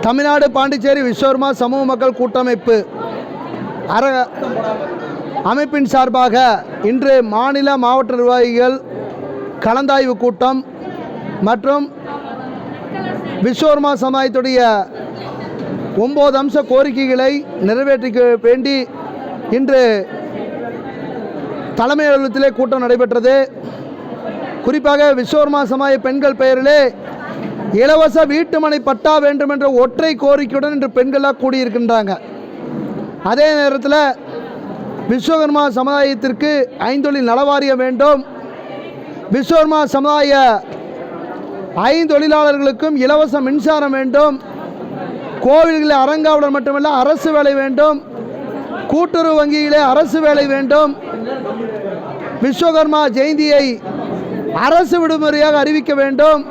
தமிழ்நாடு பாண்டிச்சேரி விஸ்வகர்மா சமூக மக்கள் கூட்டமைப்பு அமைப்பின் சார்பாக இன்று மாநில மாவட்ட நிர்வாகிகள் கலந்தாய்வு கூட்டம் மற்றும் விஸ்வகர்மா சமுதாயத்துடைய 9 அம்ச கோரிக்கைகளை நிறைவேற்றிக்க வேண்டி இன்று தலைமை அலுவலகத்திலே கூட்டம் நடைபெற்றது. குறிப்பாக விஸ்வகர்மா சமுதாய பெண்கள் பெயரிலே இலவச வீட்டுமனை பட்டா வேண்டும் என்ற ஒற்றை கோரிக்கையுடன் இன்று பெண்களாக கூடியிருக்கின்றாங்க. அதே நேரத்தில் விஸ்வகர்மா சமுதாயத்திற்கு ஐந்தொழில் நலவாரியம் வேண்டும், விஸ்வகர்மா சமுதாய ஐந்தொழிலாளர்களுக்கும் இலவச மின்சாரம் வேண்டும், கோவில்களில் அறங்காவலர் மட்டுமல்ல அரசு வேலை வேண்டும், கூட்டுறவு வங்கியிலே அரசு வேலை வேண்டும், விஸ்வகர்மா ஜெயந்தியை அரசு விடுமுறையாக அறிவிக்க வேண்டும்,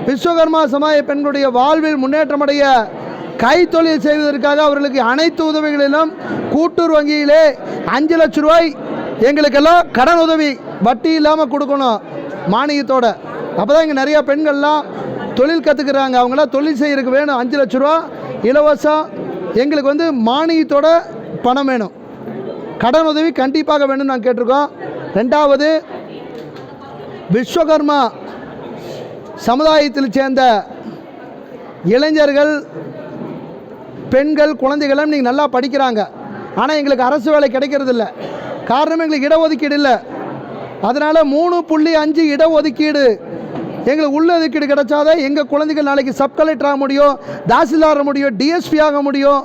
விஸ்வகர்மா சமுதாய பெண்களுடைய வாழ்வில் முன்னேற்றமடைய கைத்தொழில் செய்வதற்காக அவர்களுக்கு அனைத்து உதவிகளிலும் கூட்டுறவு வங்கியிலே 5 லட்சம் ரூபாய் எங்களுக்கெல்லாம் கடன் உதவி வட்டி இல்லாமல் கொடுக்கணும் மானியத்தோடு. அப்போ தான் இங்கே நிறையா பெண்கள்லாம் தொழில் கற்றுக்குறாங்க, அவங்களாம் தொழில் செய்யறதுக்கு வேணும் 5 லட்ச ரூபா இலவசம். எங்களுக்கு மானியத்தோட பணம் வேணும், கடன் உதவி கண்டிப்பாக வேணும்னு நாங்கள் கேட்டிருக்கோம். ரெண்டாவது, விஸ்வகர்மா சமுதாயத்தில் சேர்ந்த இளைஞர்கள் பெண்கள் குழந்தைகளும் நீங்கள் நல்லா படிக்கிறாங்க, ஆனால் எங்களுக்கு அரசு வேலை கிடைக்கிறதில்ல. காரணம் எங்களுக்கு இடஒதுக்கீடு இல்லை. அதனால் 3.5 இடஒதுக்கீடு எங்களுக்கு உள்ள ஒதுக்கீடு கிடைச்சாதான் எங்கள் குழந்தைகள் நாளைக்கு சப் கலெக்டர் ஆக முடியும், தாசில்தார் ஆக முடியும், டிஎஸ்பி ஆக முடியும்.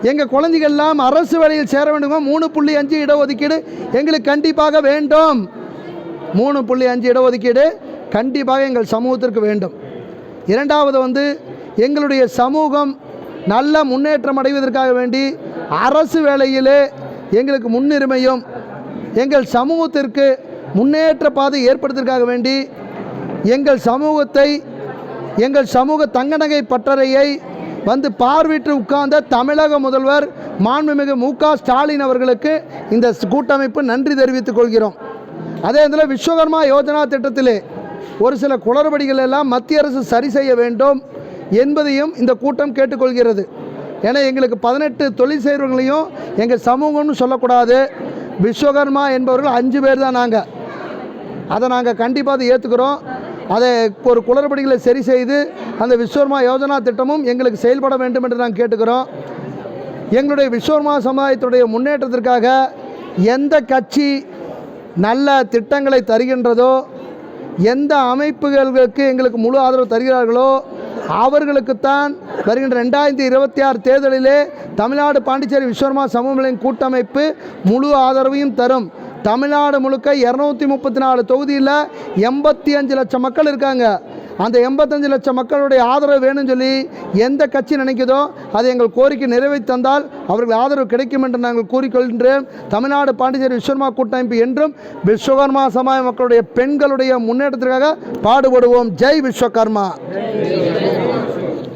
எங்கள் குழந்தைகள்லாம் அரசு வேலையில் சேர வேண்டும். 3.5 இடஒதுக்கீடு எங்களுக்கு கண்டிப்பாக வேண்டும். 3.5 இடஒதுக்கீடு கண்டிப்பாக எங்கள் சமூகத்திற்கு வேண்டும். இரண்டாவது எங்களுடைய சமூகம் நல்ல முன்னேற்றம் அடைவதற்காக வேண்டி அரசு வேலையிலே எங்களுக்கு முன்னுரிமையும் எங்கள் சமூகத்திற்கு முன்னேற்ற பாதை ஏற்படுத்துவதற்காக வேண்டி எங்கள் சமூகத்தை எங்கள் சமூக தங்கநகை பட்டறையை பார்வையிட்டு உட்கார்ந்த தமிழக முதல்வர் மாண்புமிகு மு.க. ஸ்டாலின் அவர்களுக்கு இந்த கூட்டமைப்பு நன்றி தெரிவித்துக் கொள்கிறோம். அதே நேரத்தில் விஸ்வகர்மா யோஜனா திட்டத்திலே ஒரு சில குளறுபடிகள் எல்லாம் மத்திய அரசு சரி செய்ய வேண்டும் என்பதையும் இந்த கூட்டம் கேட்டுக்கொள்கிறது. ஏன்னா எங்களுக்கு 18 தொழில் செய்கிறவங்களையும் எங்கள் சமூகம்னு சொல்லக்கூடாது. விஸ்வகர்மா என்பவர்கள் 5 பேர் தான் நாங்கள். அதை நாங்கள் கண்டிப்பாக ஏற்றுக்கிறோம். அதை ஒரு குளறுபடிகளை சரி செய்து அந்த விஸ்வகர்மா யோஜனா திட்டமும் எங்களுக்கு செயல்பட வேண்டும் என்று நாங்கள் கேட்டுக்கிறோம். எங்களுடைய விஸ்வகர்மா சமுதாயத்துடைய முன்னேற்றத்திற்காக எந்த கட்சி நல்ல திட்டங்களை தருகின்றதோ, எந்த அமைப்புகளுக்கு எங்களுக்கு முழு ஆதரவு தருகிறார்களோ அவர்களுக்குத்தான் வருகின்ற 2026 தேர்தலிலே தமிழ்நாடு பாண்டிச்சேரி விஸ்வகர்மா சமூக கூட்டமைப்பு முழு ஆதரவையும் தரும். தமிழ்நாடு முழுக்க 234 தொகுதியில் 85 லட்சம் மக்கள் இருக்காங்க. அந்த 85 லட்சம் மக்களுடைய ஆதரவு வேணும்னு சொல்லி எந்த கட்சி நினைக்குதோ அதை எங்கள் கோரிக்கை நிறைவேற்றி தந்தால் அவர்கள் ஆதரவு கிடைக்கும் என்று நாங்கள் கூறிக்கொள்கின்றோம். தமிழ்நாடு பாண்டிச்சேரி விஸ்வகர்மா கூட்டமைப்பு என்றும் விஸ்வகர்மா சமுதாய மக்களுடைய பெண்களுடைய முன்னேற்றத்திற்காக பாடுபடுவோம். ஜெய் விஸ்வகர்மா.